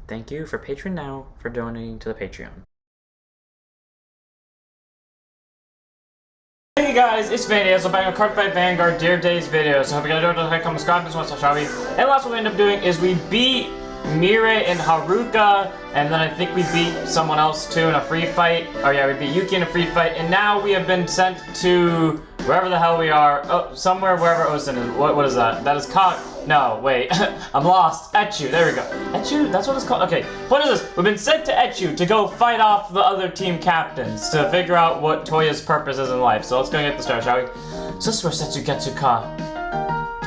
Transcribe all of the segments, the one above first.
Thank you for Patreon now for donating to the Patreon. Hey guys, it's Vanguard. So back on Cardfight Vanguard Dear Days videos. So hope you guys enjoyed the comment, subscribe, and so on, shall we? And last what we ended up doing is we beat Mirai and Haruka, and then I think we beat someone else too in a free fight. Oh yeah, we beat Yuki in a free fight, and now we have been sent to wherever the hell we are. Oh, somewhere wherever Osen is. What is that? That is No, wait. I'm lost. Echu, there we go. Echu? That's what it's called? Okay, what is this? We've been sent to Echu to go fight off the other team captains to figure out what Toya's purpose is in life. So let's go get the start, shall we? Susuwa Setsugetsuka.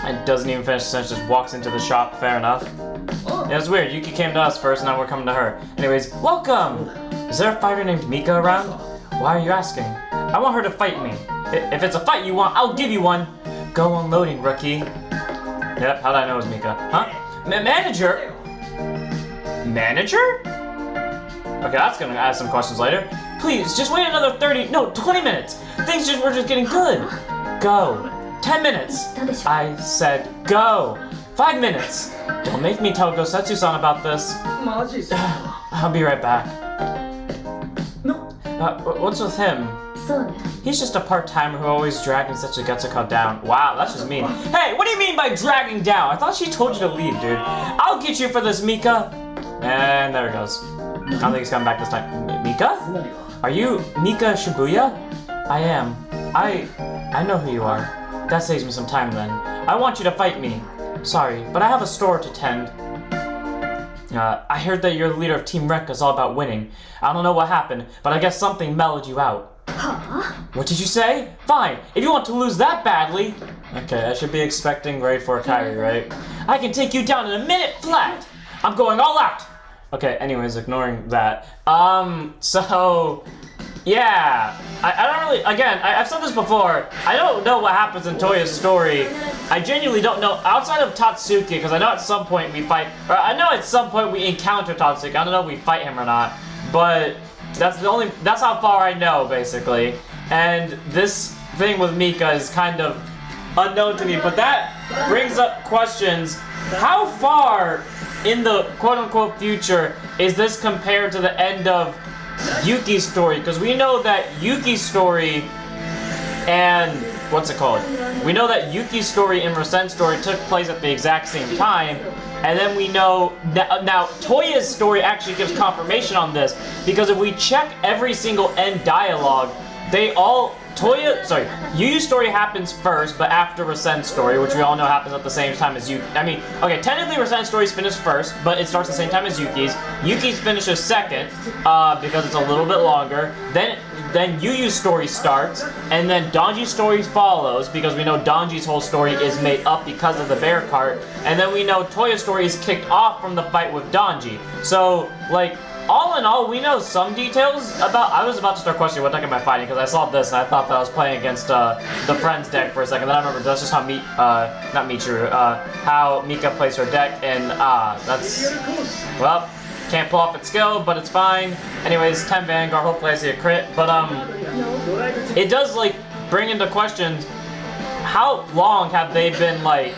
And doesn't even finish the sentence, just walks into the shop. Fair enough. Yeah, it's weird. Yuki came to us first, now we're coming to her. Anyways, welcome! Is there a fighter named Mika around? Why are you asking? I want her to fight me. If it's a fight you want, I'll give you one. Go unloading, rookie. Yep, how'd I know it was Mika? Huh? Manager? Manager? Okay, that's gonna ask some questions later. Please, just wait another 20 minutes. Things were just getting good. Go. 10 minutes. I said go. 5 minutes. Don't make me tell Gosetsu-san about this. I'll be right back. What's with him? He's just a part-timer who always dragging Setsugetsuka down. Wow, that's just mean. Hey, what do you mean by dragging down? I thought she told you to leave, dude. I'll get you for this, Mika. And there it goes. I don't think he's coming back this time. Mika? Are you Mika Shibuya? I am. I know who you are. That saves me some time then. I want you to fight me. Sorry, but I have a store to tend. I heard that you're the leader of Team Rekka is all about winning. I don't know what happened, but I guess something mellowed you out. Huh? What did you say? Fine, if you want to lose that badly. Okay, I should be expecting grade 4 Kairi, right? I can take you down in a minute flat. I'm going all out. Okay, anyways, ignoring that. So... yeah, I don't really, again, I've said this before, I don't know what happens in Toya's story. I genuinely don't know, outside of Tatsuki, because I know at some point we fight, or I know at some point we encounter Tatsuki, I don't know if we fight him or not, but that's how far I know, basically. And this thing with Mika is kind of unknown to me, but that brings up questions. How far in the quote-unquote future is this compared to the end of Yuki's story? Because we know that Yuki's story and we know that Yuki's story and Rasen's story took place at the exact same time, and then we know that now Toya's story actually gives confirmation on this, because if we check every single end dialogue, Yu's story happens first, but after Rasen's story, which we all know happens at the same time as Yuki. I mean, okay, technically Rasen's story's finished first, but it starts the same time as Yuki's. Yuki's finishes second, because it's a little bit longer. Then Yu's story starts, and then Donji's story follows, because we know Donji's whole story is made up because of the bear cart. And then we know Toya's story is kicked off from the fight with Donji. So, like, all in all, we know some details about... I was about to start questioning what deck am I fighting, because I saw this and I thought that I was playing against the Friends deck for a second. Then I remember that's just how how Mika plays her deck, and that's... well, can't pull off its skill, but it's fine. Anyways, 10 Vanguard, hopefully I see a crit. But it does, like, bring into questions, how long have they been, like,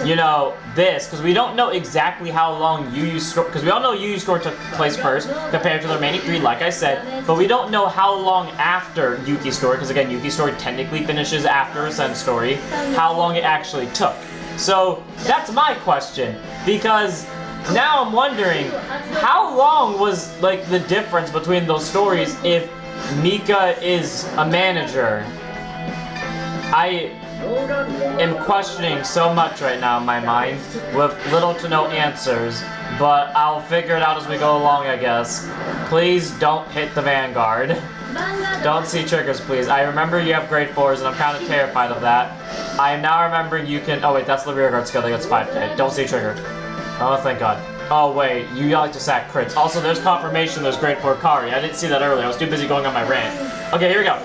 you know, this? Because we don't know exactly how long Yu's story, because we all know Yu's story took place first compared to the remaining 3, like I said, but we don't know how long after Yuki's story, because again, Yuki's story technically finishes after Rasen's story, how long it actually took. So that's my question, because now I'm wondering, how long was, like, the difference between those stories if Mika is a manager? I am questioning so much right now in my mind with little to no answers, but I'll figure it out as we go along, I guess. Please don't hit the Vanguard. Don't see triggers, please. I remember you have grade 4s, and I'm kind of terrified of that. I am now remembering you can... oh wait, that's the rear guard skill, I think it's 5k. Don't see trigger. Oh, thank God. Oh wait, you like to sack crits. Also, there's confirmation there's grade 4 Kari. I didn't see that earlier, I was too busy going on my rant. Okay, here we go.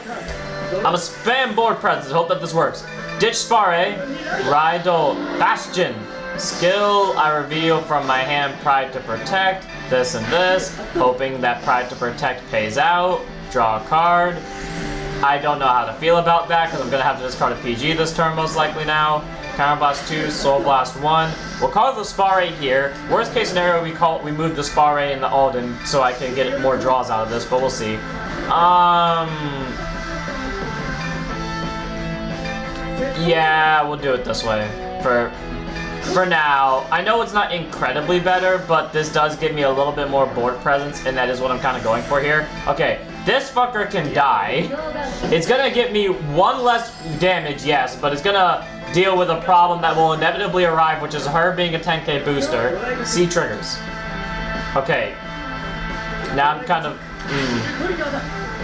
I'm a spam board presence, hope that this works. Ditch Spare, Rydal, Bastion. Skill, I reveal from my hand Pride to Protect, this and this, hoping that Pride to Protect pays out. Draw a card. I don't know how to feel about that, because I'm going to have to discard a PG this turn most likely now. Counter Blast 2, Soul Blast 1. We'll call the Spare here. Worst case scenario, we move the Spare in the Alden so I can get more draws out of this, but we'll see. Yeah, we'll do it this way for now. I know it's not incredibly better, but this does give me a little bit more board presence, and that is what I'm kind of going for here. Okay, this fucker can die. It's gonna get me one less damage, yes, but it's gonna deal with a problem that will inevitably arrive, which is her being a 10k booster. See triggers. Okay. Now I'm kind of...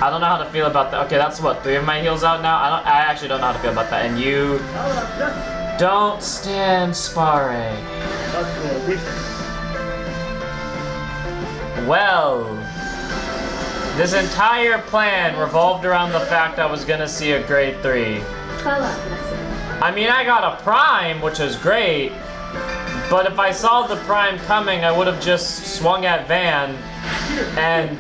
I don't know how to feel about that. Okay, that's what, 3 of my heals out now? I actually don't know how to feel about that. And you... Don't stand sparring. Well, this entire plan revolved around the fact I was gonna see a grade 3. I mean, I got a prime, which is great, but if I saw the prime coming, I would have just swung at Van and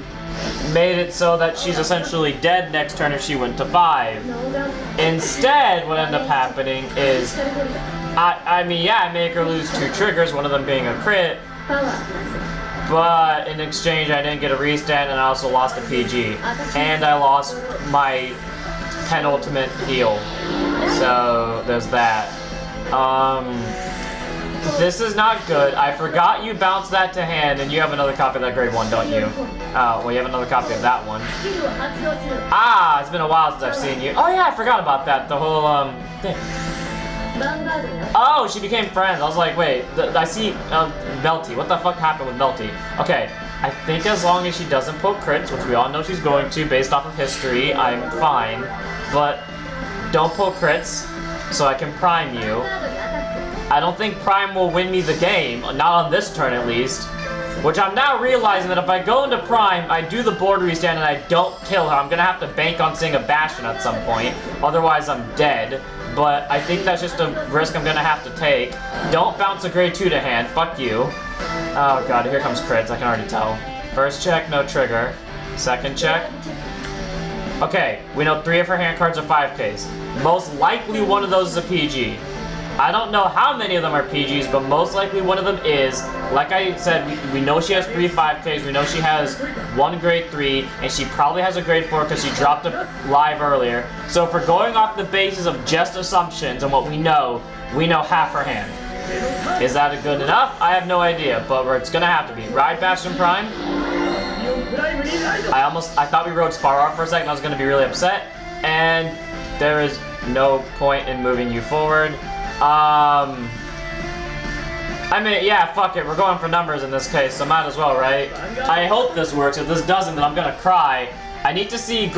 made it so that she's essentially dead next turn if she went to 5. Instead, what ended up happening is, I mean, yeah, I make her lose 2 triggers, one of them being a crit, but in exchange I didn't get a restand and I also lost a PG. And I lost my penultimate heal. So, there's that. This is not good. I forgot you bounced that to hand, and you have another copy of that grade 1, don't you? Oh, well, you have another copy of that one. Ah, it's been a while since I've seen you. Oh yeah, I forgot about that, the whole, thing. Oh, she became friends. I was like, wait, I see, Melty. What the fuck happened with Melty? Okay, I think as long as she doesn't pull crits, which we all know she's going to based off of history, I'm fine. But don't pull crits, so I can prime you. I don't think Prime will win me the game, not on this turn at least. Which I'm now realizing that if I go into Prime, I do the board restand and I don't kill her, I'm gonna have to bank on seeing a Bastion at some point. Otherwise I'm dead. But I think that's just a risk I'm gonna have to take. Don't bounce a grade 2 to hand, fuck you. Oh god, here comes crits, I can already tell. First check, no trigger. Second check. Okay, we know 3 of her hand cards are 5Ks. Most likely one of those is a PG. I don't know how many of them are PGs, but most likely one of them is. Like I said, we know she has 3 5Ks, we know she has 1 grade 3, and she probably has a grade 4 because she dropped a live earlier. So if we're going off the basis of just assumptions and what we know half her hand. Is that good enough? I have no idea, but it's gonna have to be. Ride Bastion Prime. I thought we rode Spar for a second, I was gonna be really upset. And there is no point in moving you forward. I mean, yeah, fuck it, we're going for numbers in this case, so might as well, right? I hope this works. If this doesn't, then I'm gonna cry. I need to see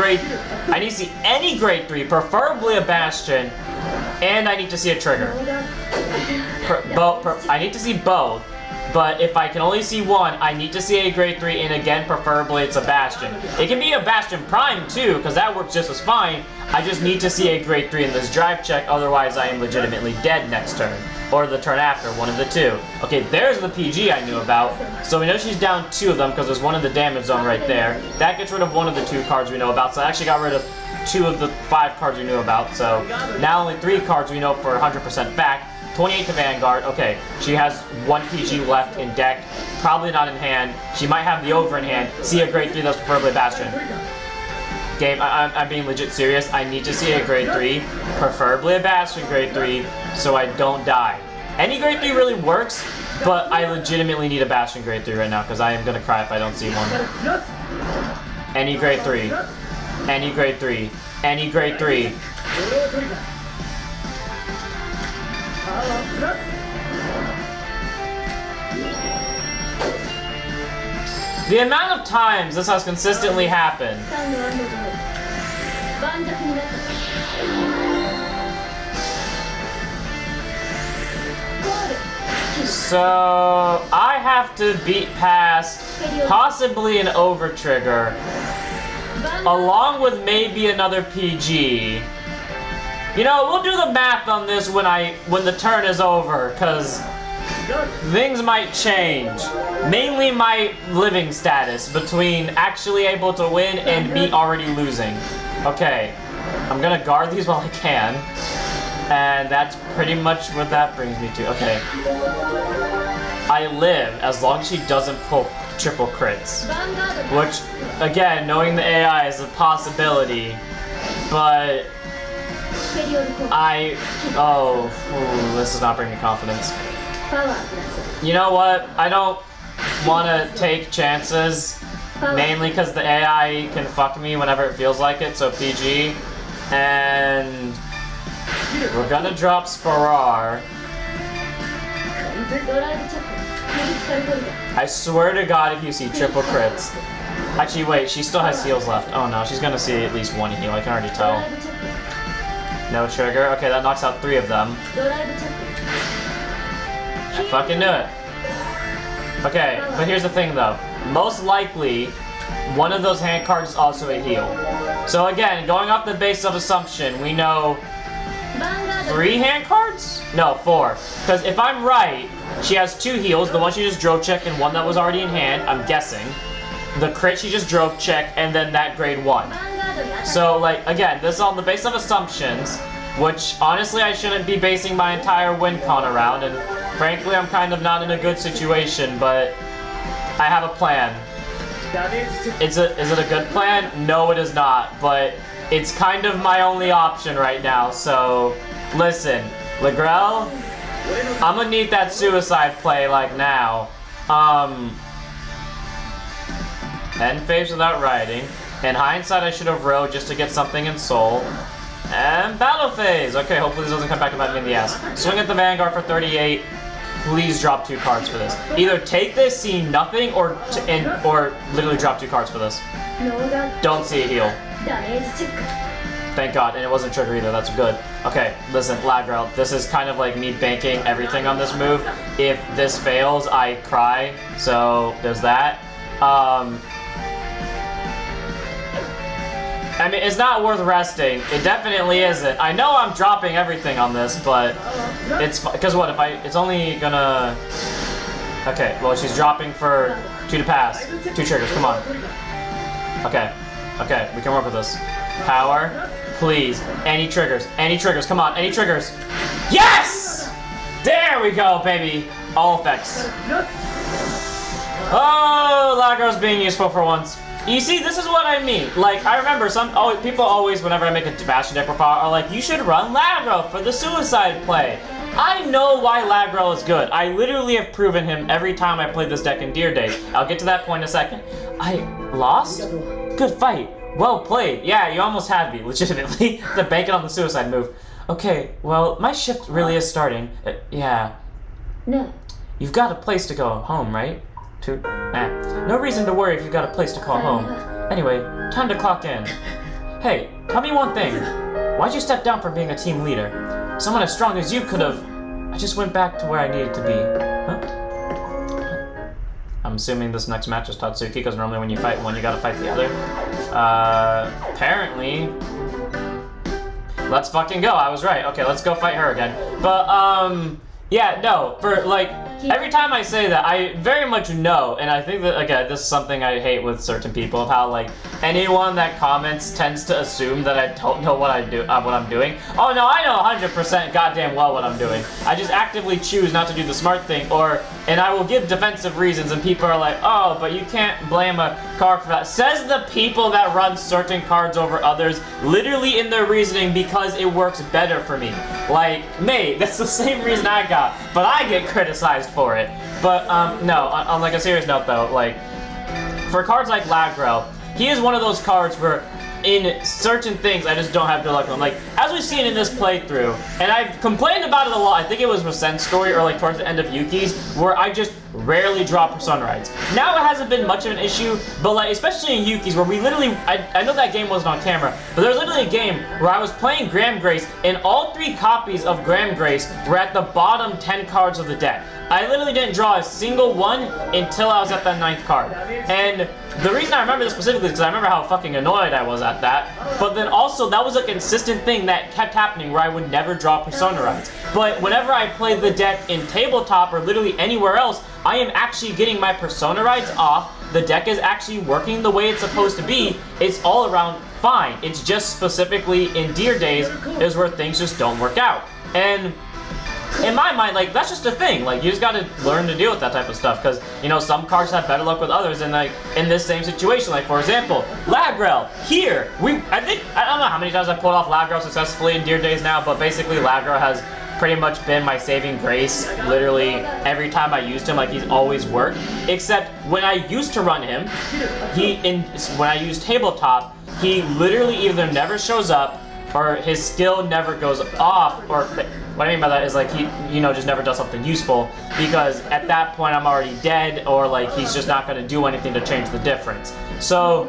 any grade 3, preferably a Bastion, and I need to see a trigger. I need to see both, but if I can only see one, I need to see a grade 3, and again, preferably it's a Bastion. It can be a Bastion Prime too, because that works just as fine. I just need to see a grade 3 in this drive check, otherwise I am legitimately dead next turn. Or the turn after, one of the two. Okay, there's the PG I knew about. So we know she's down 2 of them because there's one in the damage zone right there. That gets rid of one of the 2 cards we know about, so I actually got rid of 2 of the 5 cards we knew about. So now only 3 cards we know for 100% fact. 28 to Vanguard. Okay, she has 1 PG left in deck, probably not in hand. She might have the over in hand. See a grade 3 that's preferably Bastion. Game, I'm being legit serious. I need to see a grade 3, preferably a Bastion grade 3, so I don't die. Any grade 3 really works, but I legitimately need a Bastion grade 3 right now because I am gonna cry if I don't see one. Any grade 3. Any grade 3. Any grade 3. The amount of times this has consistently happened. So I have to beat past possibly an over trigger, along with maybe another PG. You know, we'll do the math on this when the turn is over, because things might change. Mainly my living status between actually able to win and me already losing. Okay, I'm gonna guard these while I can. And that's pretty much what that brings me to. Okay. I live as long as she doesn't pull triple crits. Which, again, knowing the AI is a possibility, but this does not bring me confidence. You know what? I don't want to take chances, mainly because the AI can fuck me whenever it feels like it, so PG. And we're gonna drop Sparar. I swear to God, if you see triple crits. Actually, wait, she still has heals left. Oh no, she's gonna see at least one heal, I can already tell. No trigger. Okay, that knocks out 3 of them. I fucking knew it. Okay, but here's the thing though. Most likely, one of those hand cards is also a heal. So again, going off the base of assumption, we know 3 hand cards? No, 4. Because if I'm right, she has 2 heals, the one she just drove checked and one that was already in hand, I'm guessing. The crit she just drove checked, and then that grade 1. So, like, again, this is on the base of assumptions, which honestly I shouldn't be basing my entire win con around, and frankly I'm kind of not in a good situation, but I have a plan. Is it a good plan? No, it is not, but it's kind of my only option right now, so listen, Lagrell, I'm gonna need that suicide play like now. End phase without riding. In hindsight, I should have rode just to get something in soul. And battle phase! Okay, hopefully this doesn't come back to bite me in the ass. Swing at the Vanguard for 38. Please drop 2 cards for this. Either take this, see nothing, or literally drop 2 cards for this. Don't see a heal. Thank God, and it wasn't trigger either, that's good. Okay, listen, Lagrell, this is kind of like me banking everything on this move. If this fails, I cry, so there's that. I mean, it's not worth resting. It definitely isn't. I know I'm dropping everything on this, but it's because what if it's only gonna. Okay, well she's dropping for 2 to pass, 2 triggers. Come on. Okay, we can work with this. Power, please. Any triggers? Come on, any triggers? Yes! There we go, baby. All effects. Oh, Lagrell's being useful for once. You see, this is what I mean. Like, I remember people always, whenever I make a Bastion deck profile, are like, you should run Lagrell for the suicide play. I know why Lagrell is good. I literally have proven him every time I played this deck in Deer Days. I'll get to that point in a second. I lost? Good fight. Well played. Yeah, you almost had me, legitimately. The banking on the suicide move. Okay, well, my shift really is starting. Yeah. No. You've got a place to go home, right? No reason to worry if you've got a place to call home. Anyway, time to clock in. Hey, tell me one thing. Why'd you step down from being a team leader? Someone as strong as you could have... I just went back to where I needed to be. Huh? I'm assuming this next match is Tatsuki, because normally when you fight one, you gotta fight the other. Apparently... Let's fucking go, I was right. Okay, let's go fight her again. But, yeah, no, every time I say that, I very much know, and I think that, again, this is something I hate with certain people, of how, like, anyone that comments tends to assume that I don't know what I'm doing. Oh no, I know 100% goddamn well what I'm doing. I just actively choose not to do the smart thing, and I will give defensive reasons, and people are like, oh, but you can't blame a card for that. Says the people that run certain cards over others, literally in their reasoning, because it works better for me. Like, mate, that's the same reason I got, but I get criticized for it. But, no, on like a serious note though, like, for cards like Lagrell, he is one of those cards where in certain things I just don't have good luck on. Like, as we've seen in this playthrough, and I've complained about it a lot, I think it was Rasen's story or like towards the end of Yuki's, where I just rarely draw Persona rights. Now it hasn't been much of an issue, but like, especially in Yuki's, where we literally, I know that game wasn't on camera, but there was literally a game where I was playing Graham Grace, and all 3 copies of Graham Grace were at the bottom 10 cards of the deck. I literally didn't draw a single one until I was at that 9th card. And the reason I remember this specifically is because I remember how fucking annoyed I was at that. But then also, that was a consistent thing that kept happening where I would never draw Persona rights. But whenever I played the deck in tabletop or literally anywhere else, I am actually getting my Persona rights off. The deck is actually working the way it's supposed to be. It's all around fine. It's just specifically in Deer Days is where things just don't work out. And in my mind, like, that's just a thing. Like, you just gotta learn to deal with that type of stuff. Because, you know, some cards have better luck with others. And, like, in this same situation, like, for example, Lagrel. Here, I don't know how many times I've pulled off Lagrel successfully in Dear Days now. But basically, Lagrel has pretty much been my saving grace. Literally, every time I used him, like, he's always worked. Except, when I used to run him, when I used Tabletop, he literally either never shows up, or his skill never goes off, or what I mean by that is like he, you know, just never does something useful, because at that point I'm already dead, or like he's just not going to do anything to change the difference. So,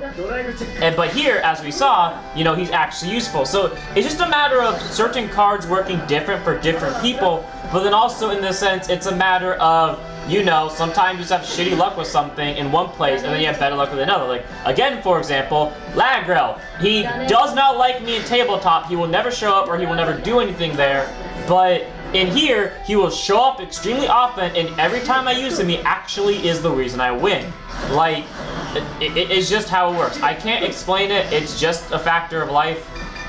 but here, as we saw, you know, he's actually useful. So it's just a matter of certain cards working different for different people, but then also in this sense, it's a matter of, you know, sometimes you just have shitty luck with something in one place, and then you have better luck with another. Like, again, for example, Lagrel. He does not like me in Tabletop. He will never show up, or he will never do anything there. But in here, he will show up extremely often, and every time I use him, he actually is the reason I win. Like, it's just how it works. I can't explain it. It's just a factor of life.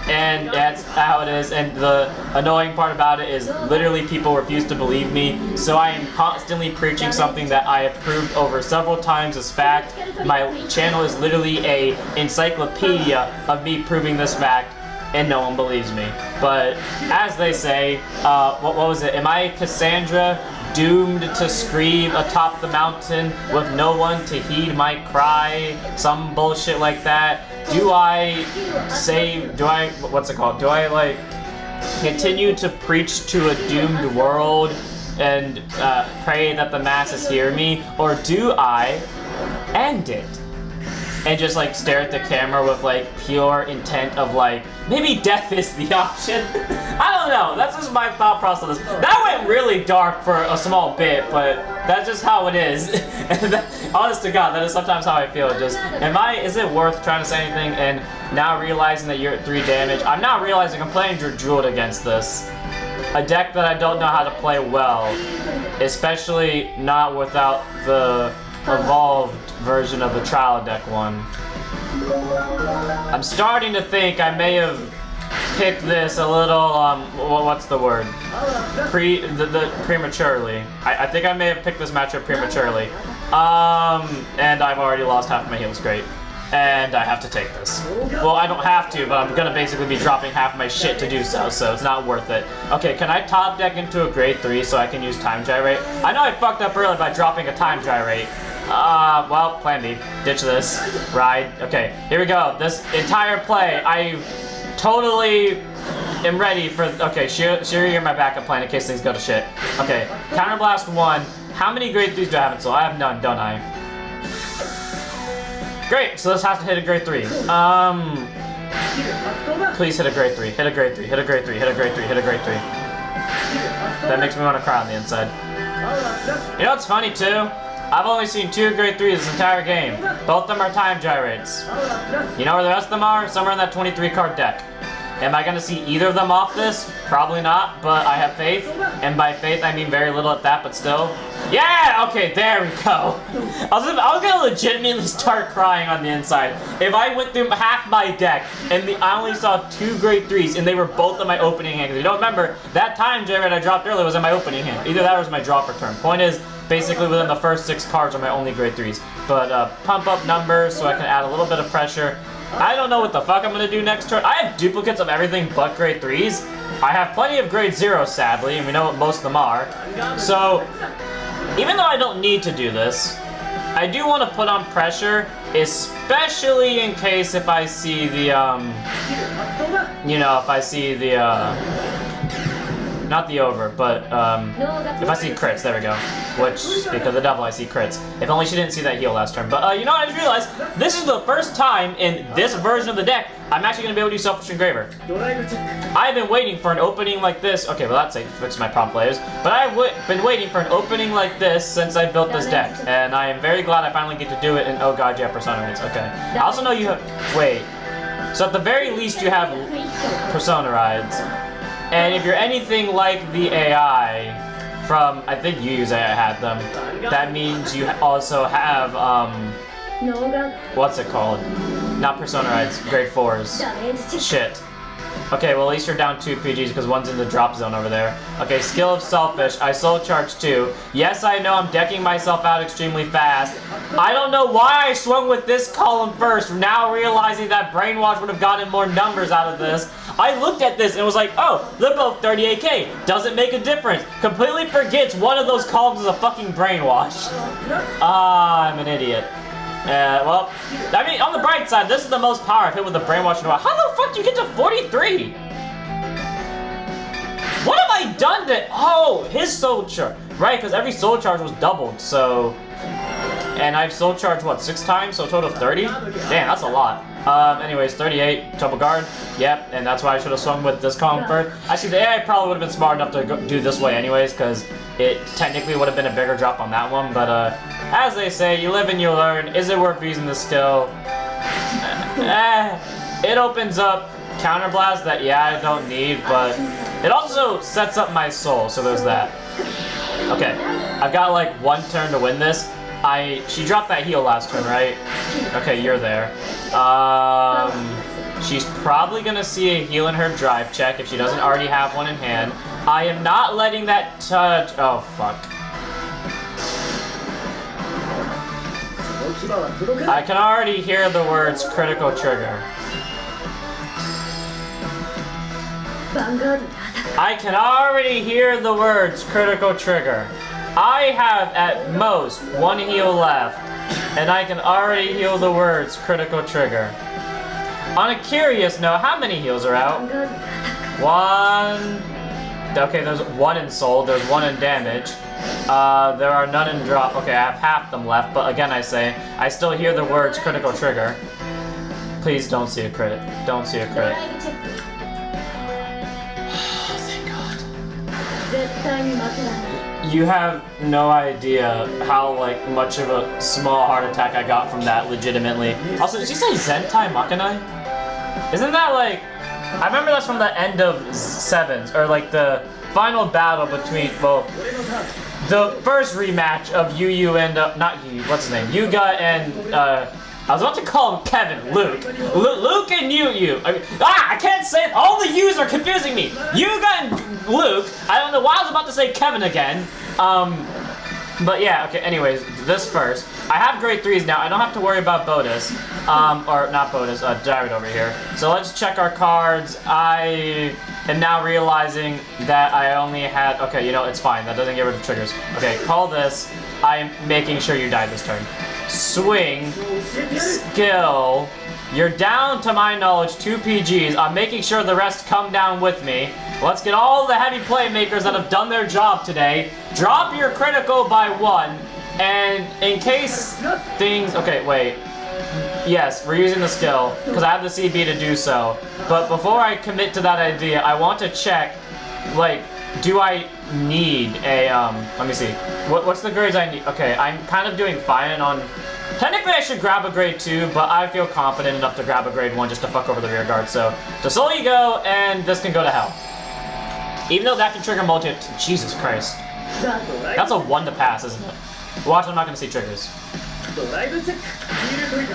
And that's how it is, and the annoying part about it is literally people refuse to believe me, so I am constantly preaching something that I have proved over several times as fact. My channel is literally a encyclopedia of me proving this fact, and no one believes me. But as they say, what was it? Am I Cassandra, doomed to scream atop the mountain with no one to heed my cry? Some bullshit like that. What's it called? Do I, like, continue to preach to a doomed world and pray that the masses hear me? Or do I end it? And just, like, stare at the camera with, like, pure intent of, like, maybe death is the option? I don't know. That's just my thought process. That went really dark for a small bit, but that's just how it is. Honest to God, that is sometimes how I feel. Just, is it worth trying to say anything? And now realizing that you're at 3 damage, I'm now realizing I'm playing Druid against this. A deck that I don't know how to play well. Especially not without the evolved version of the trial deck one. I'm starting to think I may have picked this a little, what's the word? Prematurely. I think I may have picked this matchup prematurely. And I've already lost half my heals, great. And I have to take this. Well, I don't have to, but I'm gonna basically be dropping half my shit to do so, so it's not worth it. Okay, can I top deck into a grade 3 so I can use Time Gyrate? I know I fucked up earlier by dropping a Time Gyrate. Well, plan B. Ditch this. Ride. Okay, here we go. This entire play, I totally am ready for... Okay, Shiri, you're my backup plan in case things go to shit. Okay, Counterblast 1. How many grade 3s do I have in soul? I have none, don't I? Great, so this has to hit a grade 3. Please hit a grade 3. Hit a grade 3. Hit a grade 3. Hit a grade 3. Hit a grade 3. That makes me want to cry on the inside. You know what's funny, too? I've only seen 2 grade 3s this entire game. Both of them are Time Gyrates. You know where the rest of them are? Somewhere in that 23 card deck. Am I gonna see either of them off this? Probably not, but I have faith. And by faith, I mean very little at that, but still. Yeah! Okay, there we go. I was gonna legitimately start crying on the inside. If I went through half my deck, and I only saw 2 grade 3s, and they were both in my opening hand. Because you don't remember, that Time Gyrate I dropped earlier was in my opening hand. Either that or was my draw for turn. Point is, basically within the first 6 cards are my only grade 3s. But pump up numbers so I can add a little bit of pressure. I don't know what the fuck I'm gonna do next turn. I have duplicates of everything but grade 3s. I have plenty of grade 0s, sadly, and we know what most of them are. So, even though I don't need to do this, I do want to put on pressure, especially in case if I see the, not the over, but, if I see crits, there we go. Which, speak of the devil, I see crits. If only she didn't see that heal last turn. But, you know what, I just realized, this is the first time in this version of the deck, I'm actually going to be able to do Selfish Engraver. I've been waiting for an opening like this. Okay, well, that's fix my prompt players. But I've been waiting for an opening like this since I built this deck. And I am very glad I finally get to do it, and oh god, yeah, Persona Raids. Okay. I also know you have... Wait. So at the very least, you have Persona Rides. And if you're anything like the AI from, I think you use AI had them, that means you also have, what's it called? Not Persona Rides, grade 4s. Shit. Okay, well at least you're down 2 PGs because one's in the drop zone over there. Okay, skill of Selfish. I soul charge 2. Yes, I know I'm decking myself out extremely fast. I don't know why I swung with this column first. Now realizing that Brainwash would have gotten more numbers out of this. I looked at this and was like, oh, they're both 38k. Doesn't make a difference. Completely forgets one of those columns is a fucking Brainwash. I'm an idiot. Well, I mean, on the bright side, this is the most power I've hit with the Brainwash in a while. How the fuck do you get to 43? What have I done to... Oh, his soul charge. Right, because every soul charge was doubled, so... And I've soul charged, what, 6 times? So a total of 30? Damn, that's a lot. Anyways, 38, double guard. Yep, and that's why I should have swung with this column first. Actually, the AI probably would have been smart enough to do this way anyways, because it technically would have been a bigger drop on that one. But, as they say, you live and you learn. Is it worth using the skill? It opens up counterblast that, yeah, I don't need, but it also sets up my soul, so there's that. Okay, I've got like 1 turn to win this. She dropped that heal last turn, right? Okay, you're there. She's probably gonna see a heal in her drive check if she doesn't already have one in hand. I am not letting that touch. Oh, fuck. I can already hear the words critical trigger. I can already hear the words critical trigger. I have at most 1 heal left, and I can already heal the words critical trigger. On a curious note, how many heals are out? 1. Okay, there's 1 in soul, there's 1 in damage. There are none in drop. Okay, I have half them left, but again I say, I still hear the words critical trigger. Please don't see a crit. Don't see a crit. You have no idea how like much of a small heart attack I got from that legitimately. Also, did you say Zentai Makanai? Isn't that like... I remember that's from the end of Sevens, or like the final battle between, well, the first rematch of Yu and, not Yu, what's his name? Yuga and, I was about to call him Kevin, Luke. Luke and Yu. I mean, I can't say it. All the U's are confusing me. Yuga and Luke. I don't know why I was about to say Kevin again. But yeah, okay, anyways, this first. I have grade 3s now. I don't have to worry about Bodus. Or not Bodus, Jared over here. So let's check our cards. I am now realizing that I only had, okay, you know, it's fine. That doesn't get rid of triggers. Okay, call this. I'm making sure you die this turn. Swing, skill, you're down to my knowledge 2 PGs. I'm making sure the rest come down with me. Let's get all the heavy playmakers that have done their job today. Drop your critical by 1, and in case things, okay, wait. Yes, we're using the skill, because I have the CB to do so. But before I commit to that idea, I want to check, like, do I need a, let me see. What's the grades I need? Okay, I'm kind of doing fine on... Technically I should grab a grade 2, but I feel confident enough to grab a grade 1 just to fuck over the rear guard. So, to soul you go, and this can go to hell. Even though that can trigger multi... Jesus Christ. That's a 1 to pass, isn't it? Watch, I'm not gonna see triggers.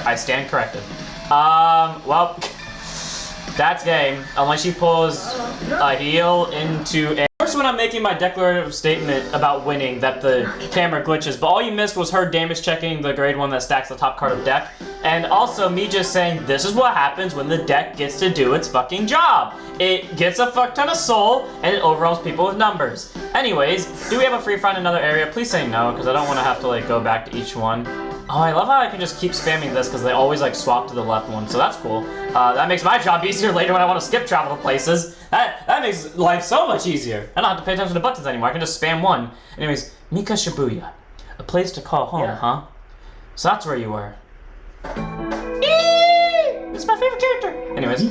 I stand corrected. Well... That's game, unless she pulls a heal into a... First when I'm making my declarative statement about winning that the camera glitches, but all you missed was her damage checking the grade 1 that stacks the top card of deck, and also me just saying this is what happens when the deck gets to do its fucking job. It gets a fuck ton of soul, and it overwhelms people with numbers. Anyways, do we have a free find in another area? Please say no, because I don't want to have to like go back to each one. Oh, I love how I can just keep spamming this because they always like swap to the left one, so that's cool. That makes my job easier later when I want to skip travel to places. That makes life so much easier. I don't have to pay attention to buttons anymore. I can just spam 1. Anyways, Mika Shibuya, a place to call home, huh? So that's where you were. It's my favorite character. Anyways,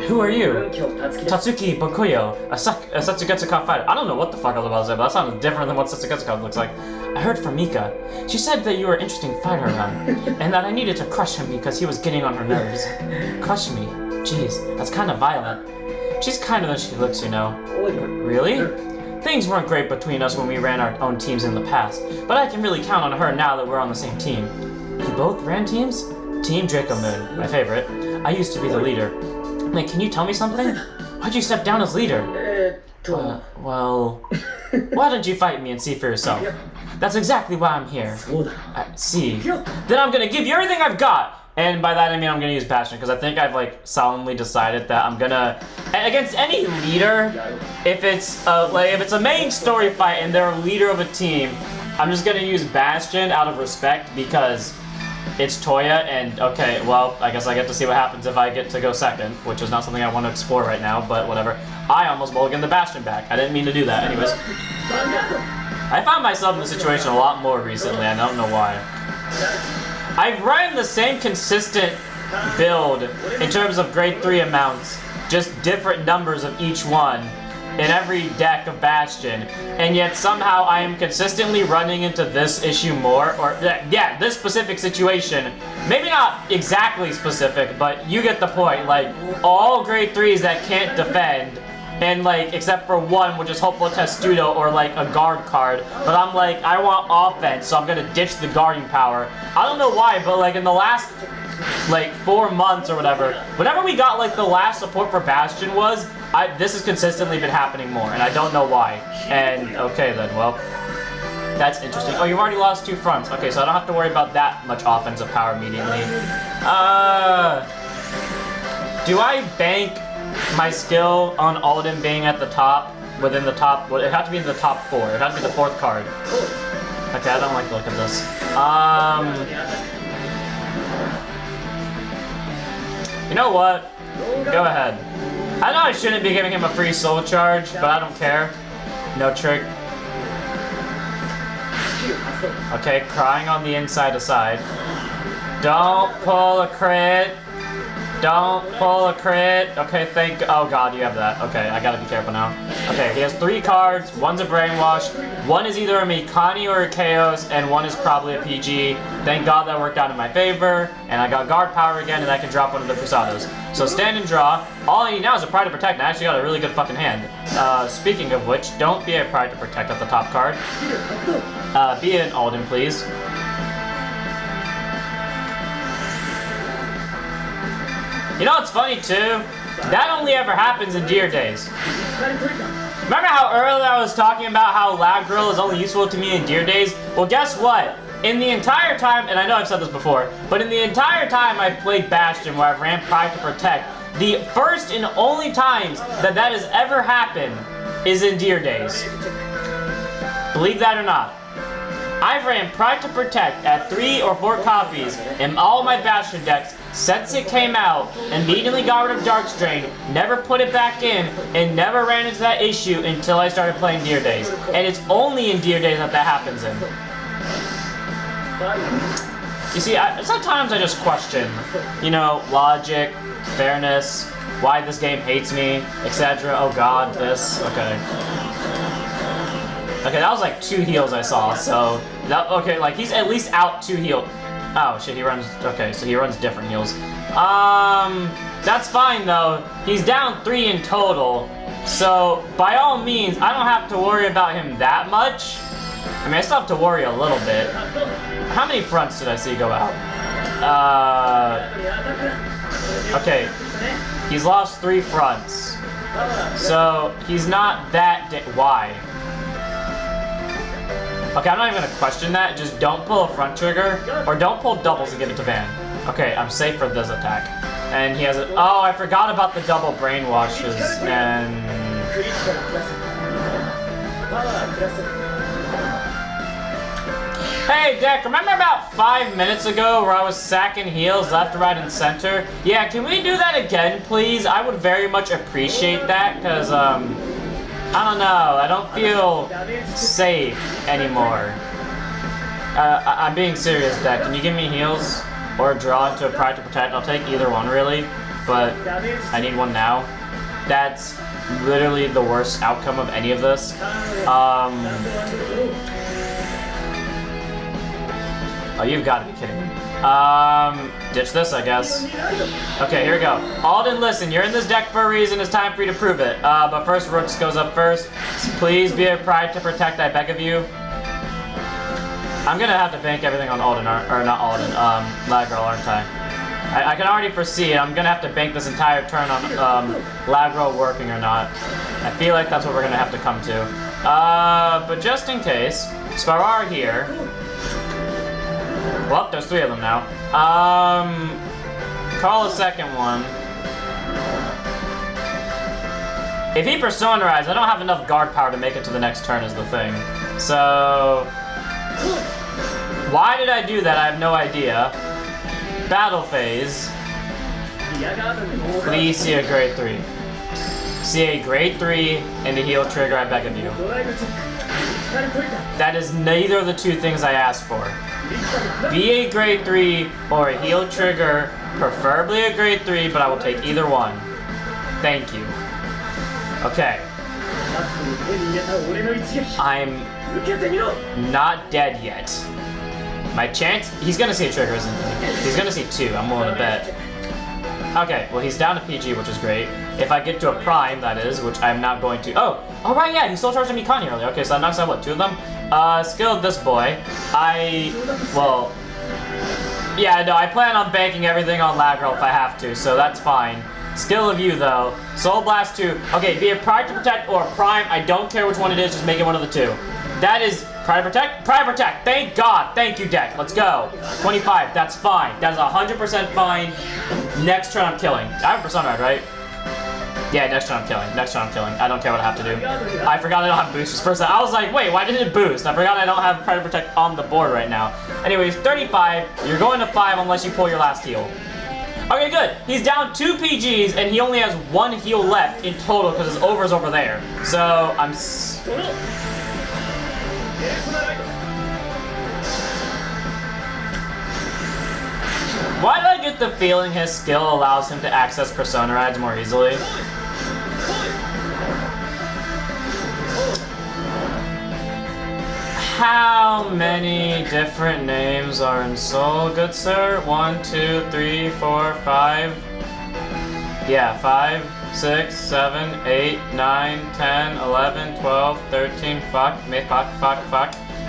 who are you? Tatsuki Bokuyo, a Setsugetsu Cup fighter. I don't know what the fuck I was about to say, but that sounded different than what Setsugetsu Cup looks like. I heard from Mika. She said that you were an interesting fighter around, and that I needed to crush him because he was getting on her nerves. Crush me? Jeez, that's kind of violent. She's kinder than she looks, you know. Really? Things weren't great between us when we ran our own teams in the past, but I can really count on her now that we're on the same team. You both ran teams? Team Draco Moon, my favorite. I used to be the leader. Like, can you tell me something? Why'd you step down as leader? Well, why don't you fight me and see for yourself? That's exactly why I'm here. See. Then I'm gonna give you everything I've got. And by that I mean I'm gonna use passion, because I think I've like solemnly decided that I'm gonna, against any leader, if it's a main story fight and they're a leader of a team, I'm just gonna use Bastion out of respect because it's Toya, and okay, well, I guess I get to see what happens if I get to go second, which is not something I want to explore right now, but whatever. I almost mulliganed the Bastion back. I didn't mean to do that. Anyways, I found myself in this situation a lot more recently. I don't know why. I've run the same consistent build in terms of grade 3 amounts, just different numbers of each one in every deck of Bastion, and yet somehow I am consistently running into this issue more, or yeah, this specific situation. Maybe not exactly specific, but you get the point. Like, all grade 3s that can't defend, and like, except for one, which is Hopeful Testudo or like a guard card, but I'm like, I want offense, so I'm gonna ditch the guarding power. I don't know why, but like in the last like 4 months or whatever, whenever we got like the last support for Bastion was, this has consistently been happening more, and I don't know why. And okay then, well, that's interesting. Oh, you've already lost 2 fronts. Okay, so I don't have to worry about that much offensive power immediately. Do I bank my skill on Alden being at the top, within the top, well, it had to be in the top 4. It had to be the 4th card. Okay, I don't like the look of this. You know what? Go ahead. I know I shouldn't be giving him a free soul charge, but I don't care. No trick. Okay, crying on the inside aside. Don't pull a crit. Don't pull a crit. Okay, oh god, you have that. Okay, I gotta be careful now. Okay, he has 3 cards. One's a Brainwash. One is either a Mikani or a Chaos, and one is probably a PG. Thank god that worked out in my favor, and I got guard power again, and I can drop one of the Fusados. So stand and draw. All I need now is a Pride to Protect, and I actually got a really good fucking hand. Speaking of which, don't be a Pride to Protect at the top card. Be an Alden, please. You know what's funny too? That only ever happens in Deer Days. Remember how earlier I was talking about how Lag Grill is only useful to me in Deer Days? Well, guess what? In the entire time, and I know I've said this before, but in the entire time I've played Bastion where I've ran Pride to Protect, the first and only times that has ever happened is in Deer Days. Believe that or not. I've ran Pride to Protect at 3 or 4 copies in all my Bastion decks since it came out, immediately got rid of Darkstrain, never put it back in, and never ran into that issue until I started playing Deer Days. And it's only in Deer Days that happens in. You see, sometimes I just question, you know, logic, fairness, why this game hates me, etc. Oh god, this, okay. Okay, that was like 2 heals I saw, so, okay, like he's at least out 2 heals. Oh shit, he runs, okay, so he runs different heals. That's fine though. He's down 3 in total. So, by all means, I don't have to worry about him that much. I mean, I still have to worry a little bit. How many fronts did I see go out? Okay. He's lost 3 fronts. So, he's not that why? Okay, I'm not even gonna question that. Just don't pull a front trigger, or don't pull doubles and give it to Van. Okay, I'm safe for this attack. And he has it. Oh, I forgot about the double brainwashes. And hey, Deck, remember about 5 minutes ago where I was sacking heals left, right, and center? Yeah, can we do that again, please? I would very much appreciate that, because, I don't know, I don't feel safe anymore. I'm being serious, Deck. Can you give me heals or draw into a Pride to Protect? I'll take either one, really, but I need one now. That's literally the worst outcome of any of this. Oh, you've got to be kidding me. Ditch this, I guess. Okay, here we go. Alden, listen, you're in this deck for a reason. It's time for you to prove it. But first, Rooks goes up first. Please be a Pride to Protect, I beg of you. I'm gonna have to bank everything on Alden, or not Alden, Lag Girl, aren't I? I can already foresee it. I'm gonna have to bank this entire turn on Lagro working or not. I feel like that's what we're gonna have to come to. But just in case, Sparar here. Well, there's 3 of them now. Call a second one. If he Personalized, I don't have enough guard power to make it to the next turn is the thing. So... why did I do that? I have no idea. Battle phase. Please see a grade 3. See a grade 3 and a heal trigger, I beg of you. That is neither of the 2 things I asked for. Be a grade 3 or a heal trigger, preferably a grade 3, but I will take either one. Thank you. Okay. I'm not dead yet. My chance, he's gonna see a trigger, isn't he? He's gonna see 2, I'm willing to bet. Okay, well he's down to PG, which is great. If I get to a prime, that is, which I'm not going to. Oh right, yeah, he still charged me Mikani earlier. Okay, so that knocks out what, 2 of them? Skill of this boy. Yeah, no, I plan on banking everything on Lagro if I have to, so that's fine. Skill of you though. Soul Blast 2. Okay, be a Pride to Protect or a Prime. I don't care which one it is, just make it one of the 2. That is Pride to Protect? Pride to Protect! Thank God! Thank you, deck. Let's go. 25, that's fine. That is 100% fine. Next turn I'm killing. I have a Persona Ride, right? Yeah, next turn I'm killing. Next turn I'm killing. I don't care what I have to do. I forgot I don't have boosters. First, I was like, wait, why didn't it boost? I forgot I don't have Pride to Protect on the board right now. Anyways, 35. You're going to 5 unless you pull your last heal. Okay, good. He's down 2 PGs and he only has 1 heal left in total because his over's over there. So I'm. Why do I get the feeling his skill allows him to access Persona Rides more easily? How many different names are in Soul, good sir? 1, 2, 3, 4, 5. Yeah, 5, 6, 7, 8, 9, 10, 11, 12, 13. Fuck.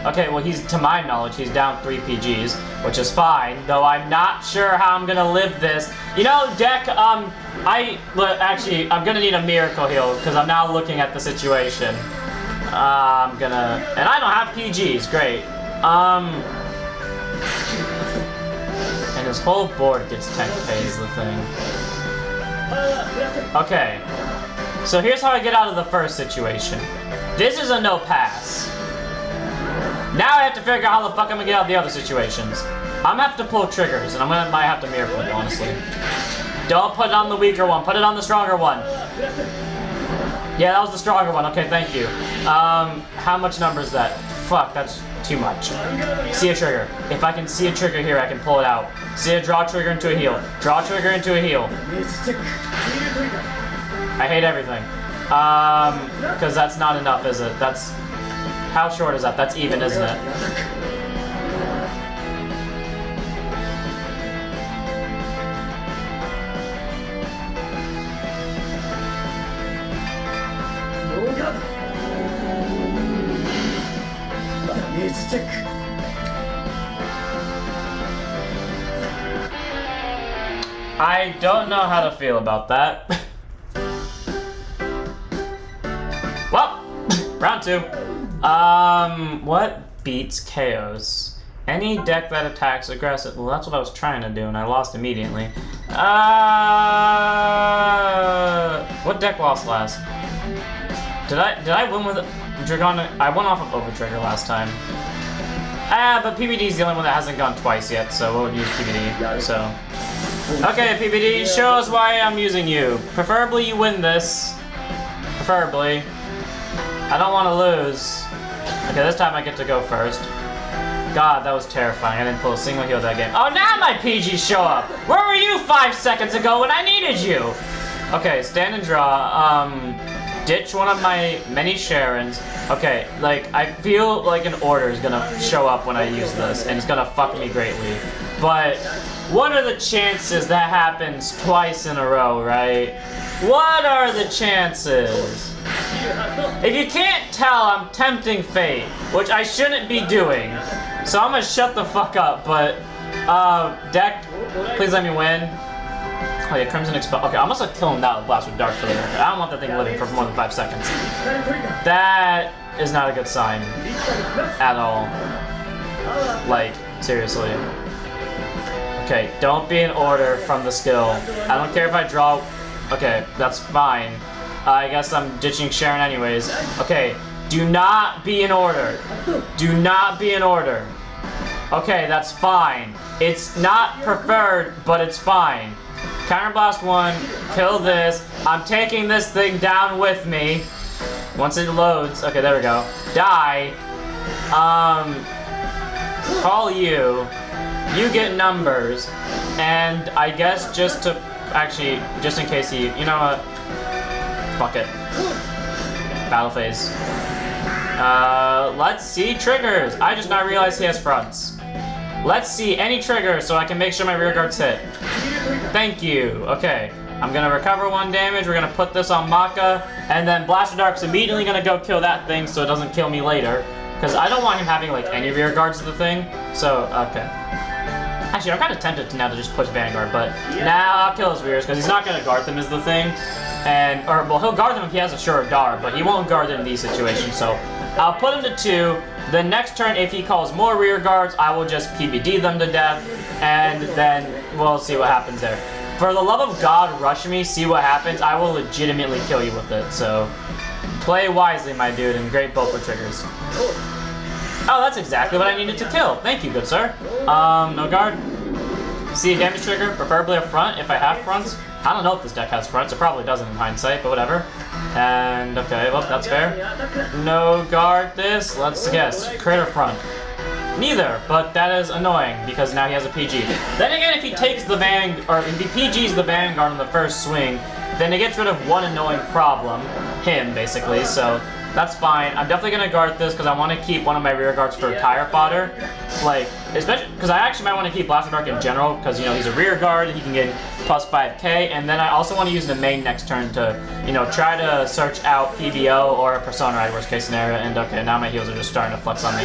Okay, well, to my knowledge, he's down 3 PGs, which is fine, though I'm not sure how I'm gonna live this. You know, deck, actually, I'm gonna need a miracle heal, because I'm now looking at the situation. And I don't have PGs, great. And his whole board gets 10k is the thing. Okay, so here's how I get out of the first situation. This is a no pass. Now I have to figure out how the fuck I'm gonna get out of the other situations. I'm gonna have to pull triggers, and might have to miracle it, honestly. Don't put it on the weaker one, put it on the stronger one. Yeah, that was the stronger one, okay, thank you. How much number is that? Fuck, that's too much. See a trigger. If I can see a trigger here, I can pull it out. See a draw trigger into a heal. Draw trigger into a heal. I hate everything. Because that's not enough, is it? That's... How short is that? That's even, isn't it? I don't know how to feel about that. Well, round 2. What beats Chaos? Any deck that attacks aggressive. Well, that's what I was trying to do, and I lost immediately. What deck lost last? Did I win with Dragonic? I went off of Overtrigger last time. But PBD is the only one that hasn't gone twice yet, so we'll use PBD. So, okay, PBD, show us why I'm using you. Preferably you win this. Preferably. I don't want to lose. Okay, this time I get to go first. God, that was terrifying. I didn't pull a single heal that game. Oh, now my PGs show up! Where were you 5 seconds ago when I needed you? Okay, stand and draw. Ditch one of my many Sharons. Okay, like, I feel like an order is gonna show up when I use this, and it's gonna fuck me greatly. But, what are the chances that happens twice in a row, right? What are the chances? If you can't tell, I'm tempting fate, which I shouldn't be doing. So I'm gonna shut the fuck up, but Deck, please let me win. Oh yeah, Crimson Expel. Okay, I must have killed him now with Blast with Dark for the record. I don't want that thing living for more than 5 seconds. That is not a good sign. At all. Like, seriously. Okay, don't be in order from the skill. I don't care if I draw... Okay, that's fine. I guess I'm ditching Sharon anyways. Okay, do not be in order. Do not be in order. Okay, that's fine. It's not preferred, but it's fine. Counterblast 1, kill this. I'm taking this thing down with me. Once it loads, okay, there we go. Die. Call you. You get numbers. And I guess just to, actually, just in case you know what? Fuck it. Battle phase. Let's see triggers. I just now realized he has fronts. Let's see any triggers so I can make sure my rear guards hit. Thank you. Okay. I'm gonna recover 1 damage. We're gonna put this on Maka. And then Blaster Dark's immediately gonna go kill that thing so it doesn't kill me later. Because I don't want him having like any rear guards to the thing. So, okay. Actually, I'm kind of tempted now to just push Vanguard, but now I'll kill his rears because he's not gonna guard them is the thing. And, or, well, he'll guard them if he has a sure Dar, but he won't guard them in these situations, so I'll put him to 2. The next turn, if he calls more rear guards, I will just PBD them to death, and then we'll see what happens there. For the love of God, rush me, see what happens. I will legitimately kill you with it, so play wisely, my dude, and great both with triggers. Oh, that's exactly what I needed to kill. Thank you, good sir. No guard. See a damage trigger, preferably a front if I have fronts. I don't know if this deck has fronts, it probably doesn't in hindsight, but whatever. And, okay, well, that's fair. No guard this, let's guess, crit or front? Neither, but that is annoying, because now he has a PG. Then again, if he takes the or if he PGs the Vanguard on the first swing, then it gets rid of one annoying problem, him, basically, so that's fine. I'm definitely gonna guard this, because I want to keep one of my rear guards for tire fodder. Like, especially, because I actually might want to keep Blaster Dark in general, because, you know, he's a rear guard, he can get plus 5k, and then I also want to use the main next turn to, you know, try to search out PBO or a Persona Ride, worst case scenario, and okay, now my heals are just starting to flex on me.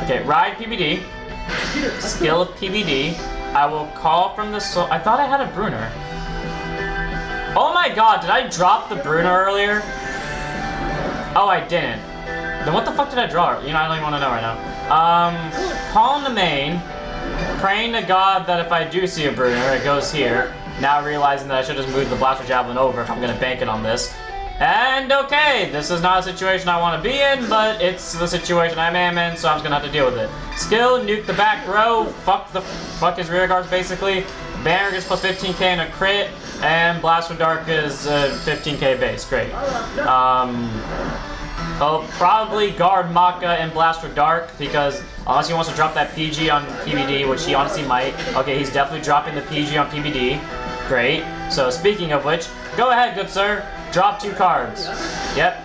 Okay, Ride PBD, Skill PBD, I will call from the soul. I thought I had a Bruner. Oh my god, did I drop the Bruner earlier? Oh, I didn't. Then what the fuck did I draw? You know, I don't even want to know right now. Calling the main, praying to God that if I do see a Bruner, it goes here. Now realizing that I should just move the Blaster Javelin over if I'm going to bank it on this. And okay, this is not a situation I want to be in, but it's the situation I am in, so I'm just going to have to deal with it. Skill, nuke the back row, fuck his rear guards basically. Banner gets plus 15k and a crit, and Blaster Dark is 15k base, great. I'll probably guard Maka and Blaster Dark, because unless he wants to drop that PG on PBD, which he honestly might. Okay, he's definitely dropping the PG on PBD. Great. So speaking of which, go ahead, good sir. Drop 2 cards. Yep.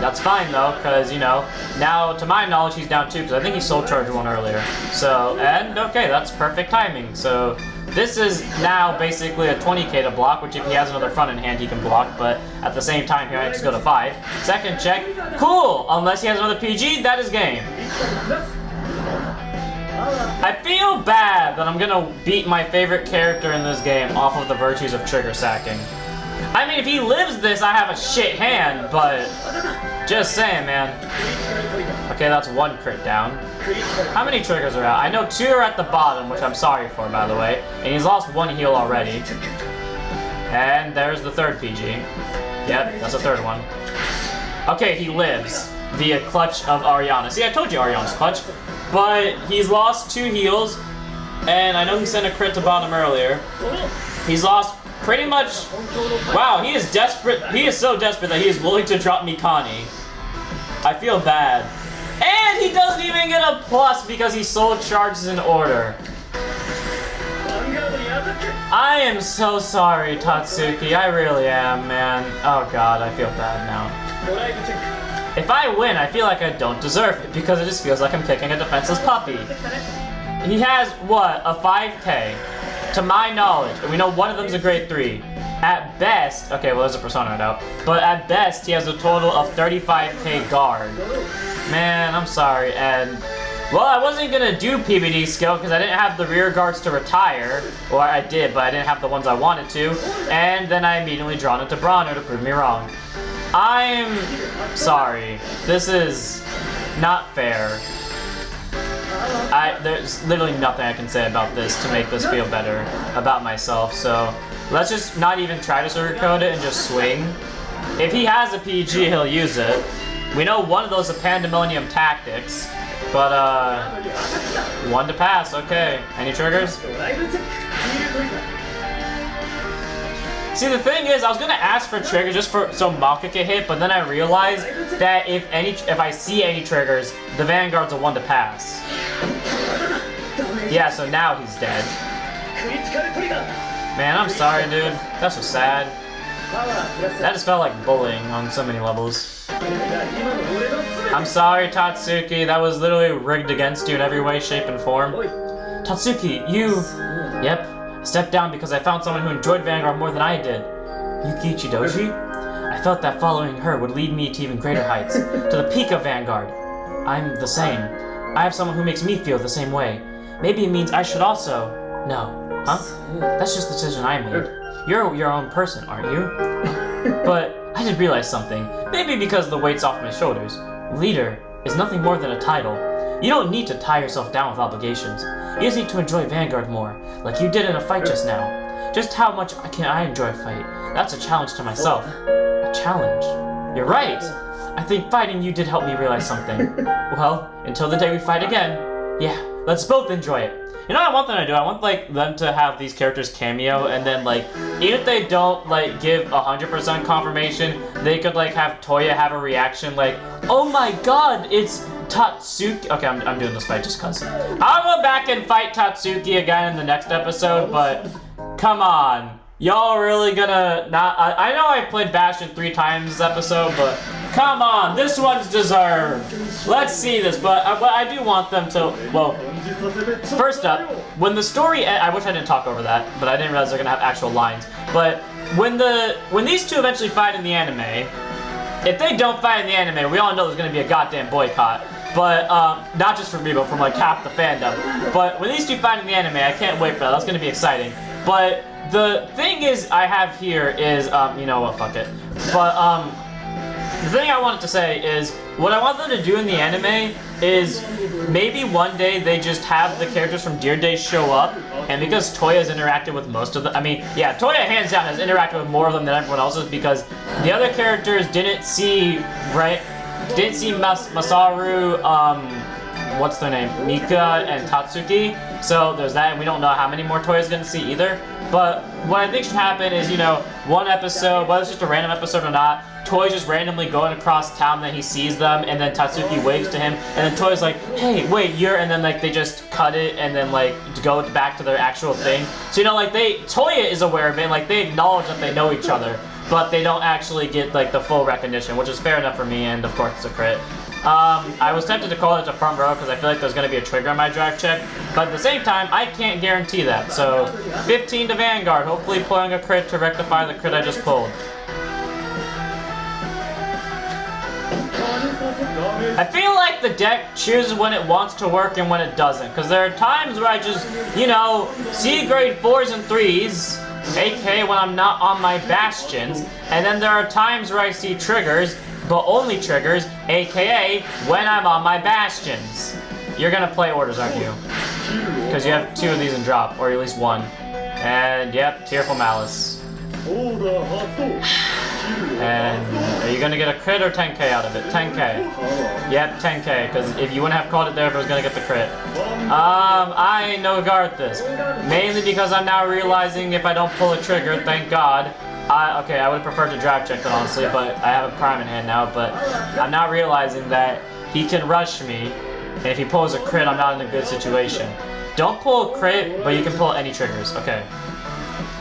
That's fine though, because, you know, now to my knowledge he's down 2, because I think he soul charged 1 earlier. So, and okay, that's perfect timing. So this is now basically a 20k to block, which if he has another front in hand he can block, but at the same time he might just go to 5. Second check, cool! Unless he has another PG, that is game. I feel bad that I'm gonna beat my favorite character in this game off of the virtues of trigger sacking. I mean, if he lives this, I have a shit hand, but just saying, man. Okay, that's 1 crit down. How many triggers are out? I know 2 are at the bottom, which I'm sorry for, by the way. And he's lost 1 heal already. And there's the 3rd PG. Yep, that's the 3rd one. Okay, he lives via clutch of Ariana. See, I told you Ariana's clutch. But he's lost 2 heals. And I know he sent a crit to bottom earlier. He's lost pretty much... Wow, he is desperate. He is so desperate that he is willing to drop Mikani. I feel bad. And he doesn't even get a plus because he soul charges in order. I am so sorry, Tatsuki. I really am, man. Oh god, I feel bad now. If I win, I feel like I don't deserve it because it just feels like I'm kicking a defenseless puppy. He has, what, a 5k? To my knowledge, and we know one of them's a grade 3. At best, okay, well there's a Persona right out, but at best he has a total of 35k guard. Man, I'm sorry, and Well, I wasn't gonna do PBD skill because I didn't have the rear guards to retire. Or I did, but I didn't have the ones I wanted to. And then I immediately drawn into Bronner to prove me wrong. I'm sorry. This is not fair. There's literally nothing I can say about this to make this feel better about myself, so let's just not even try to sugarcoat it and just swing. If he has a PG, he'll use it. We know one of those is Pandemonium Tactics, but one to pass, okay. Any triggers? See, the thing is, I was gonna ask for triggers just so Mal could get hit, but then I realized that if I see any triggers, the Vanguard's a one to pass. Yeah, so now he's dead. Man, I'm sorry, dude. That's so sad. That just felt like bullying on so many levels. I'm sorry, Tatsuki. That was literally rigged against you in every way, shape, and form. Tatsuki, you... Yep. I stepped down because I found someone who enjoyed Vanguard more than I did. Yuki Ichidoji? I felt that following her would lead me to even greater heights, to the peak of Vanguard. I'm the same. I have someone who makes me feel the same way. Maybe it means I should also... No. Huh? That's just the decision I made. You're your own person, aren't you? But I did realize something. Maybe because the weight's off my shoulders. Leader is nothing more than a title. You don't need to tie yourself down with obligations. You just need to enjoy Vanguard more, like you did in a fight just now. Just how much can I enjoy a fight? That's a challenge to myself. A challenge? You're right! I think fighting you did help me realize something. Well, until the day we fight again, yeah, let's both enjoy it. You know what I want them to do? I want, like, them to have these characters cameo, and then, like, even if they don't, like, give 100% confirmation, they could, like, have Toya have a reaction, like, oh my god, it's Tatsuki. Okay, I'm doing this fight just cause. I'll go back and fight Tatsuki again in the next episode, but come on. Y'all really gonna not... I know I played Bastion 3 times this episode, but come on, this one's deserved. Let's see this, but I do want them to... Well, first up, when the story... I wish I didn't talk over that, but I didn't realize they're gonna have actual lines. But when these two eventually fight in the anime, if they don't fight in the anime, we all know there's gonna be a goddamn boycott. But, not just from me, but from, like, half the fandom. But when these two fight in the anime, I can't wait for that. That's gonna be exciting. But the thing is, I have here is, you know what, fuck it. But, the thing I wanted to say is, what I want them to do in the anime is, maybe one day they just have the characters from Dear Days show up, and because Toya's interacted with most of them, I mean, yeah, Toya hands down has interacted with more of them than everyone else's, because the other characters didn't see, right, didn't see Masaru, what's their name, Mika and Tatsuki, so there's that, and we don't know how many more Toya's gonna see either. But what I think should happen is, you know, one episode, whether it's just a random episode or not, Toy's just randomly going across town, then he sees them, and then Tatsuki waves to him, and then Toy's like, hey, wait, you're, and then, like, they just cut it, and then, like, go back to their actual thing. So, you know, like, Toya is aware of it, and, like, they acknowledge that they know each other, but they don't actually get, like, the full recognition, which is fair enough for me, and, of course, it's a crit. I was tempted to call it a front row because I feel like there's going to be a trigger on my drive check, but at the same time, I can't guarantee that. So, 15 to Vanguard, hopefully pulling a crit to rectify the crit I just pulled. I feel like the deck chooses when it wants to work and when it doesn't, because there are times where I just, you know, see grade 4s and 3s, aka when I'm not on my bastions, and then there are times where I see triggers, but only triggers, aka when I'm on my bastions. You're gonna play orders, aren't you? Because you have 2 of these in drop, or at least 1. And yep, Tearful Malice. And are you gonna get a crit or 10k out of it? 10k. Yep, 10k, because if you wouldn't have called it there if it was gonna get the crit. I no guard this. Mainly because I'm now realizing if I don't pull a trigger, thank God. Okay, I would have preferred to drive check it, honestly, but I have a prime in hand now, but I'm now realizing that he can rush me, and if he pulls a crit, I'm not in a good situation. Don't pull a crit, but you can pull any triggers. Okay.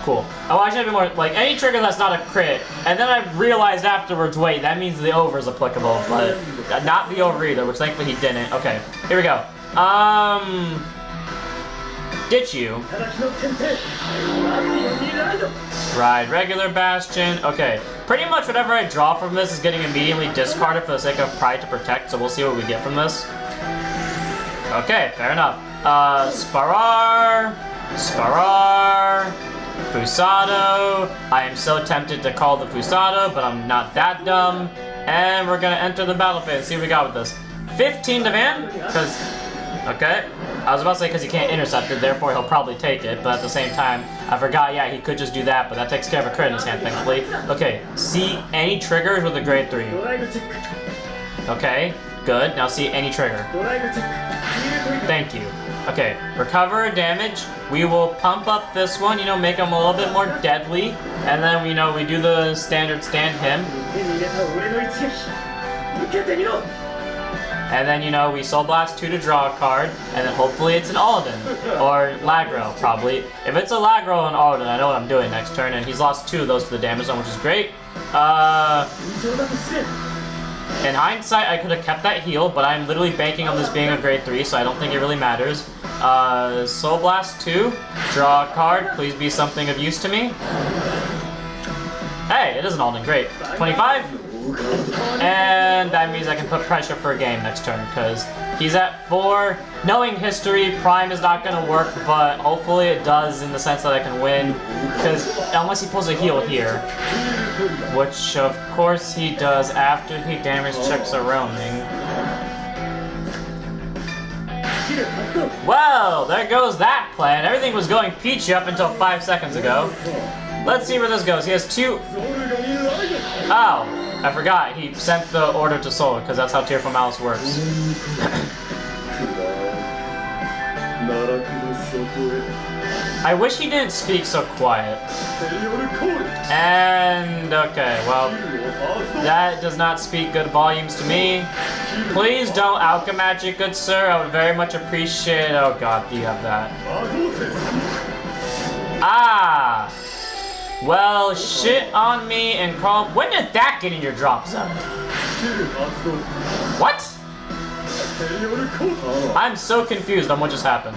Cool. Oh, I should have been more, like, any trigger that's not a crit, and then I realized afterwards, wait, that means the over is applicable, but not the over either, which thankfully he didn't. Okay, here we go. Ditch you. Right, regular Bastion. Okay, pretty much whatever I draw from this is getting immediately discarded for the sake of Pride to Protect, so we'll see what we get from this. Okay, fair enough. Sparar, Fusado. I am so tempted to call the Fusado, but I'm not that dumb. And we're gonna enter the battle phase. See what we got with this. 15 to Van, because, okay. I was about to say because he can't intercept it, therefore he'll probably take it, but at the same time, I forgot, yeah, he could just do that, but that takes care of a crit in his hand, thankfully. Okay, see any triggers with a grade 3. Okay, good. Now see any trigger. Thank you. Okay, recover damage. We will pump up this one, you know, make him a little bit more deadly. And then, you know, we do the standard stand him. And then, you know, we Soul Blast 2 to draw a card. And then hopefully it's an Alden. Or Lagro, probably. If it's a Lagro and Alden, I know what I'm doing next turn. And he's lost 2 of those to the damage zone, which is great. In hindsight, I could have kept that heal, but I'm literally banking on this being a grade 3, so I don't think it really matters. Soul Blast 2, draw a card, please be something of use to me. Hey, it is an Alden, great. 25, and that means I can put pressure for a game next turn, because he's at 4. Knowing history, Prime is not going to work, but hopefully it does in the sense that I can win, because unless he pulls a heal here. Which, of course, he does after he damage checks a roaming. Well, there goes that plan. Everything was going peachy up until 5 seconds ago. Let's see where this goes. He has 2... Oh, I forgot. He sent the order to Soul, because that's how Tearful Malice works. I wish he didn't speak so quiet. And, okay, well, that does not speak good volumes to me. Please don't Alchemagic, good sir. I would very much appreciate... Oh god, do you have that? Ah! Well, shit on me and call... When did that get in your drop zone? What? I'm so confused on what just happened.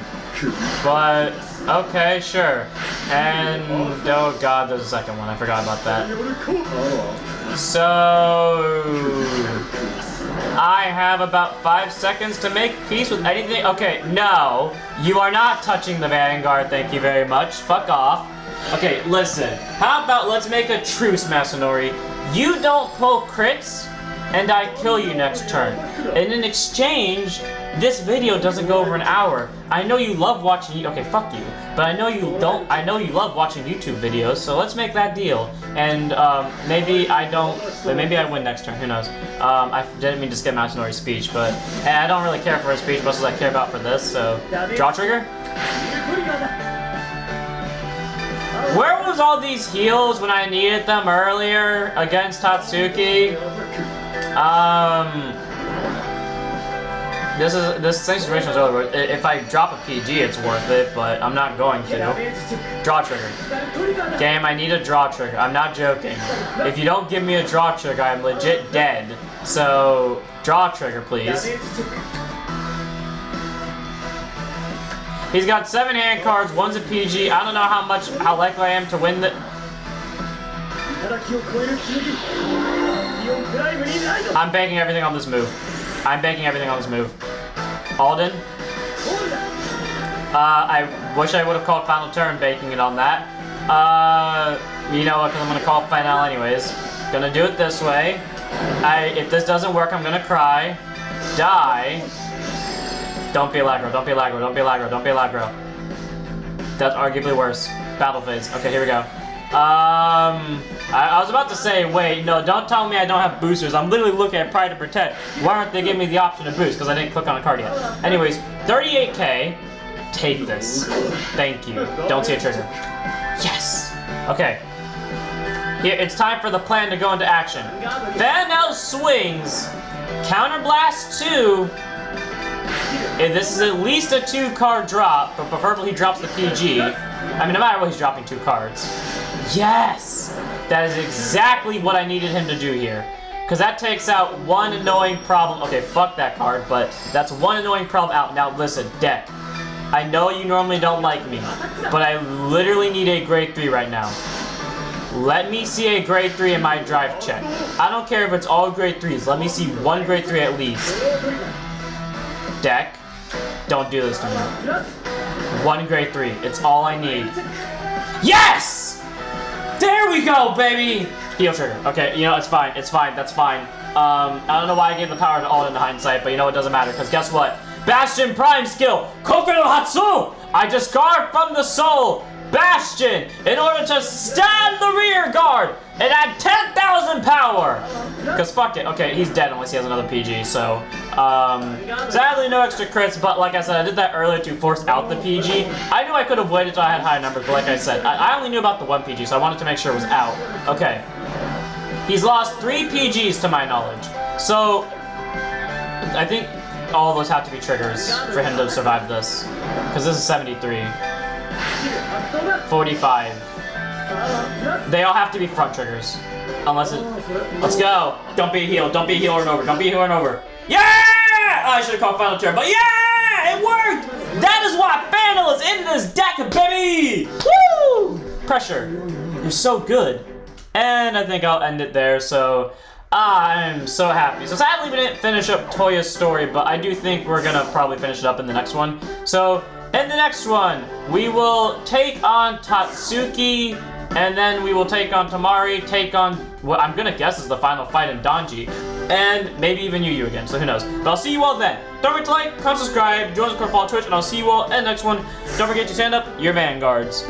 But, okay, sure. And, oh god, there's a second one. I forgot about that. So... I have about 5 seconds to make peace with anything. Okay, no. You are not touching the Vanguard, thank you very much. Fuck off. Okay, listen. How about let's make a truce, Masanori. You don't pull crits, and I kill you next turn. And in exchange, this video doesn't go over an hour. I know you love watching... Okay, fuck you. But I know you don't... I know you love watching YouTube videos, so let's make that deal. And, maybe I don't... But maybe I win next turn, who knows. I didn't mean to skip Masanori's speech, but... And I don't really care for his speech, much as I care about for this, so... Draw trigger? Where was all these heals when I needed them earlier against Tatsuki? This same situation is over. If I drop a PG, it's worth it, but I'm not going to. Draw trigger. Game, I need a draw trigger. I'm not joking. If you don't give me a draw trigger, I'm legit dead. So, draw trigger, please. He's got 7 hand cards, 1's a PG. I don't know how likely I am to win the... I'm banking everything on this move. I'm banking everything on this move. Alden. I wish I would have called final turn, banking it on that. You know what, because I'm going to call final anyways. Gonna do it this way. If this doesn't work, I'm gonna cry. Die. Don't be Lagro, don't be Lagro, don't be Lagro, don't be Lagro. That's arguably worse. Battle phase. Okay, here we go. I was about to say, wait, no, don't tell me I don't have boosters. I'm literally looking at Pride to Protect. Why aren't they giving me the option to boost? Because I didn't click on a card yet. Anyways, 38k. Take this. Thank you. Don't see a trigger. Yes! Okay. Here, it's time for the plan to go into action. Van swings. Counterblast 2. If this is at least a 2-card drop, but preferably he drops the PG. I mean, no matter what, he's dropping 2 cards. Yes! That is exactly what I needed him to do here. Because that takes out one annoying problem. Okay, fuck that card, but that's one annoying problem out. Now, listen, deck. I know you normally don't like me, but I literally need a grade 3 right now. Let me see a grade 3 in my drive check. I don't care if it's all grade 3s. Let me see one grade 3 at least. Deck. Don't do this to me. 1 grade 3. It's all I need. Yes! There we go, baby! Heal trigger. Okay, you know, it's fine. It's fine. That's fine. I don't know why I gave the power to all in the hindsight, but you know, it doesn't matter, because guess what? Bastion Prime skill! Koku no Hatsu! I discard from the soul Bastion in order to stab the rear guard and add 10,000 power! Because fuck it. Okay, he's dead unless he has another PG, so... sadly, no extra crits, but like I said, I did that earlier to force out the PG. I knew I could have waited till I had high numbers, but like I said, I only knew about the 1 PG, so I wanted to make sure it was out. Okay. He's lost 3 PGs to my knowledge. So, I think all those have to be triggers for him to survive this. Because this is 73. 45. They all have to be front triggers. Unless it... Let's go! Don't be a heal. Don't be a healer and over. Don't be a healer and over. Yeah! Oh, I should have called final turn, but yeah! It worked! That is why Fandle is in this deck, baby! Woo! Pressure. You're so good. And I think I'll end it there, so I'm so happy. So sadly we didn't finish up Toya's story, but I do think we're gonna probably finish it up in the next one. So in the next one, we will take on Tatsuki, and then we will take on Tamari, take on what I'm gonna guess is the final fight in Donji, and maybe even Yu again, so who knows. But I'll see you all then. Don't forget to like, comment, subscribe, join us on Twitch, and I'll see you all in the next one. Don't forget to stand up your Vanguards.